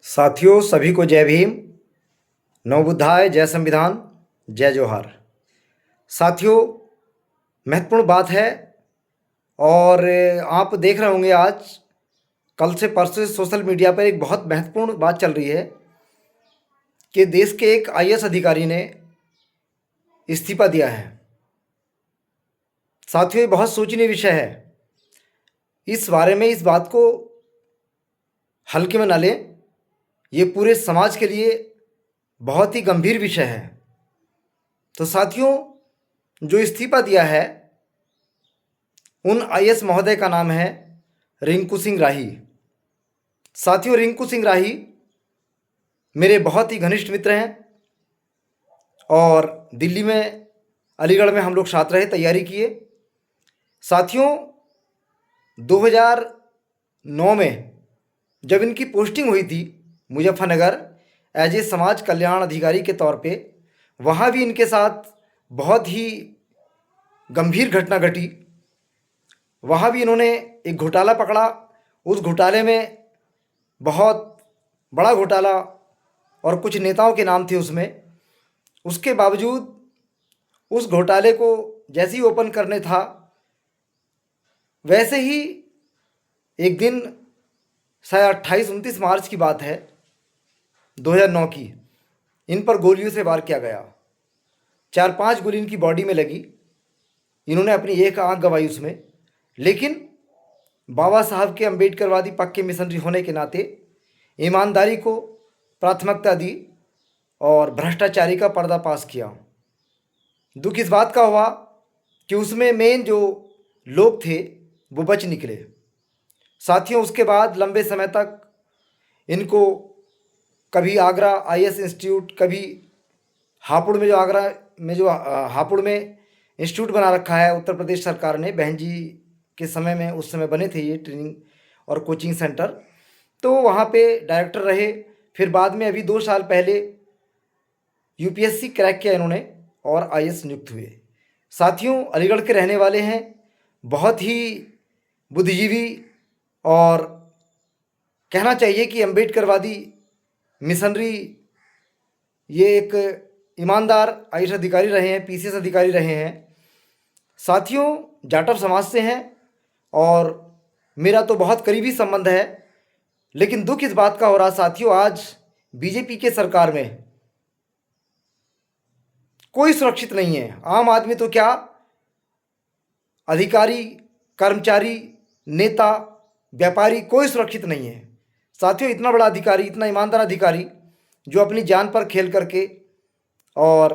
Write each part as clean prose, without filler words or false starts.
साथियों, सभी को जय भीम। नवबुद्धाय, जय संविधान, जय जोहार। साथियों, महत्वपूर्ण बात है और आप देख रहे होंगे आज कल से परसों से सोशल मीडिया पर एक बहुत महत्वपूर्ण बात चल रही है कि देश के एक आईएएस अधिकारी ने इस्तीफा दिया है। साथियों, ये बहुत सोचनीय विषय है। इस बारे में इस बात को हल्के में न लें। ये पूरे समाज के लिए बहुत ही गंभीर विषय है। तो साथियों, जो इस्तीफा दिया है उन आईएएस महोदय का नाम है रिंकू सिंह राही। साथियों, रिंकू सिंह राही मेरे बहुत ही घनिष्ठ मित्र हैं और दिल्ली में, अलीगढ़ में हम लोग साथ रहे, तैयारी किए। साथियों, 2009 में जब इनकी पोस्टिंग हुई थी मुजफ्फरनगर एज ए समाज कल्याण अधिकारी के तौर पे, वहाँ भी इनके साथ बहुत ही गंभीर घटना घटी। वहाँ भी इन्होंने एक घोटाला पकड़ा। उस घोटाले में बहुत बड़ा घोटाला और कुछ नेताओं के नाम थे उसमें। उसके बावजूद उस घोटाले को जैसे ही ओपन करने था, वैसे ही एक दिन, शायद 28-29 मार्च की बात है 2009 की, इन पर गोलियों से वार किया गया। 4-5 गोली इनकी बॉडी में लगी। इन्होंने अपनी एक आंख गंवाई उसमें। लेकिन बाबा साहब के अम्बेडकरवादी पक्के मिशनरी होने के नाते ईमानदारी को प्राथमिकता दी और भ्रष्टाचारी का पर्दाफाश किया। दुख इस बात का हुआ कि उसमें मेन जो लोग थे वो बच निकले। साथियों, उसके बाद लंबे समय तक इनको कभी आगरा आईएएस इंस्टीट्यूट, कभी हापुड़ में, जो आगरा में जो हापुड़ में इंस्टीट्यूट बना रखा है उत्तर प्रदेश सरकार ने, बहन जी के समय में, उस समय बने थे ये ट्रेनिंग और कोचिंग सेंटर, तो वहाँ पे डायरेक्टर रहे। फिर बाद में अभी 2 साल पहले यूपीएससी क्रैक किया इन्होंने और आईएएस नियुक्त हुए। साथियों, अलीगढ़ के रहने वाले हैं, बहुत ही बुद्धिजीवी और कहना चाहिए कि अम्बेडकरवादी मिशनरी, ये एक ईमानदार आईएएस अधिकारी रहे हैं, पीसीएस अधिकारी रहे हैं। साथियों, जाटव समाज से हैं और मेरा तो बहुत करीबी संबंध है। लेकिन दुख इस बात का हो रहा साथियों, आज बीजेपी के सरकार में कोई सुरक्षित नहीं है। आम आदमी तो क्या, अधिकारी, कर्मचारी, नेता, व्यापारी, कोई सुरक्षित नहीं है। साथियों, इतना बड़ा अधिकारी, इतना ईमानदार अधिकारी जो अपनी जान पर खेल करके और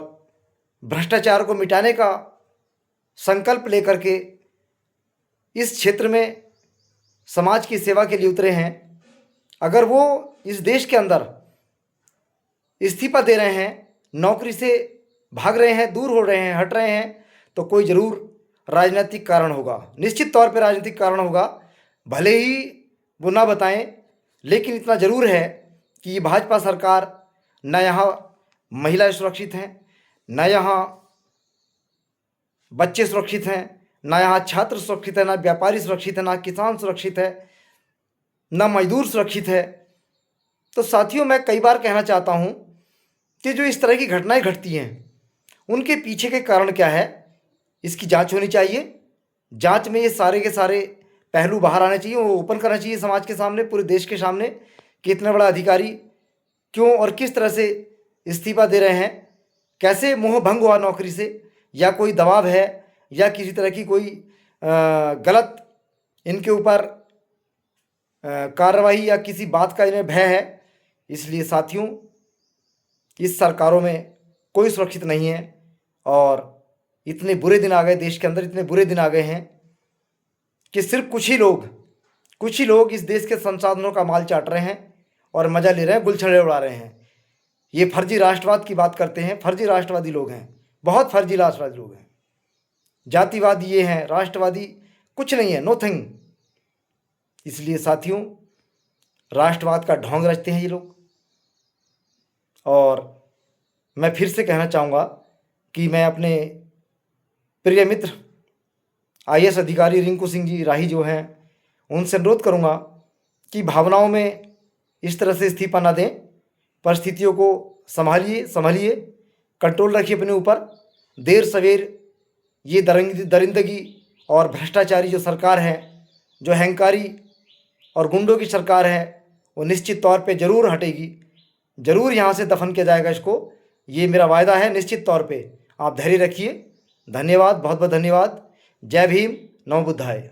भ्रष्टाचार को मिटाने का संकल्प लेकर के इस क्षेत्र में समाज की सेवा के लिए उतरे हैं, अगर वो इस देश के अंदर इस्तीफा दे रहे हैं, नौकरी से भाग रहे हैं, दूर हो रहे हैं, हट रहे हैं, तो कोई ज़रूर राजनीतिक कारण होगा। निश्चित तौर पे राजनीतिक कारण होगा, भले ही वो ना बताएं, लेकिन इतना ज़रूर है कि ये भाजपा सरकार न यहाँ महिलाएं सुरक्षित हैं, न यहाँ बच्चे सुरक्षित हैं, ना यहाँ छात्र सुरक्षित है, ना व्यापारी सुरक्षित है, ना किसान सुरक्षित है, ना मजदूर सुरक्षित है। तो साथियों, मैं कई बार कहना चाहता हूँ कि जो इस तरह की घटनाएं घटती हैं, उनके पीछे के कारण क्या है, इसकी जांच होनी चाहिए। जांच में ये सारे के सारे पहलू बाहर आने चाहिए, वो ओपन करना चाहिए समाज के सामने, पूरे देश के सामने, कि इतना बड़ा अधिकारी क्यों और किस तरह से इस्तीफा दे रहे हैं, कैसे मोह भंग हुआ नौकरी से, या कोई दबाव है, या किसी तरह की कोई गलत इनके ऊपर कार्रवाई या किसी बात का इन्हें भय है। इसलिए साथियों, इस सरकारों में कोई सुरक्षित नहीं है और इतने बुरे दिन आ गए देश के अंदर, इतने बुरे दिन आ गए हैं कि सिर्फ कुछ ही लोग इस देश के संसाधनों का माल चाट रहे हैं और मज़ा ले रहे हैं, गुलछड़े उड़ा रहे हैं। ये फर्जी राष्ट्रवाद की बात करते हैं, फर्जी राष्ट्रवादी लोग हैं, बहुत फर्जी राष्ट्रवादी लोग हैं। जातिवादी ये हैं, राष्ट्रवादी कुछ नहीं है, नोथिंग। इसलिए साथियों, राष्ट्रवाद का ढोंग रचते हैं ये लोग। और मैं फिर से कहना चाहूँगा कि मैं अपने प्रिय मित्र आईएएस अधिकारी रिंकू सिंह जी राही जो हैं, उनसे अनुरोध करूँगा कि भावनाओं में इस तरह से इस्तीफा ना दें। परिस्थितियों को संभालिए, कंट्रोल रखिए अपने ऊपर। देर सवेर ये दरिंदगी और भ्रष्टाचारी जो सरकार है, जो अहंकारी और गुंडों की सरकार है, वो निश्चित तौर पे ज़रूर हटेगी। ज़रूर यहाँ से दफन किया जाएगा इसको, ये मेरा वायदा है निश्चित तौर पे। आप धैर्य रखिए। धन्यवाद, बहुत बहुत धन्यवाद। जय भीम, नमो बुद्धाय।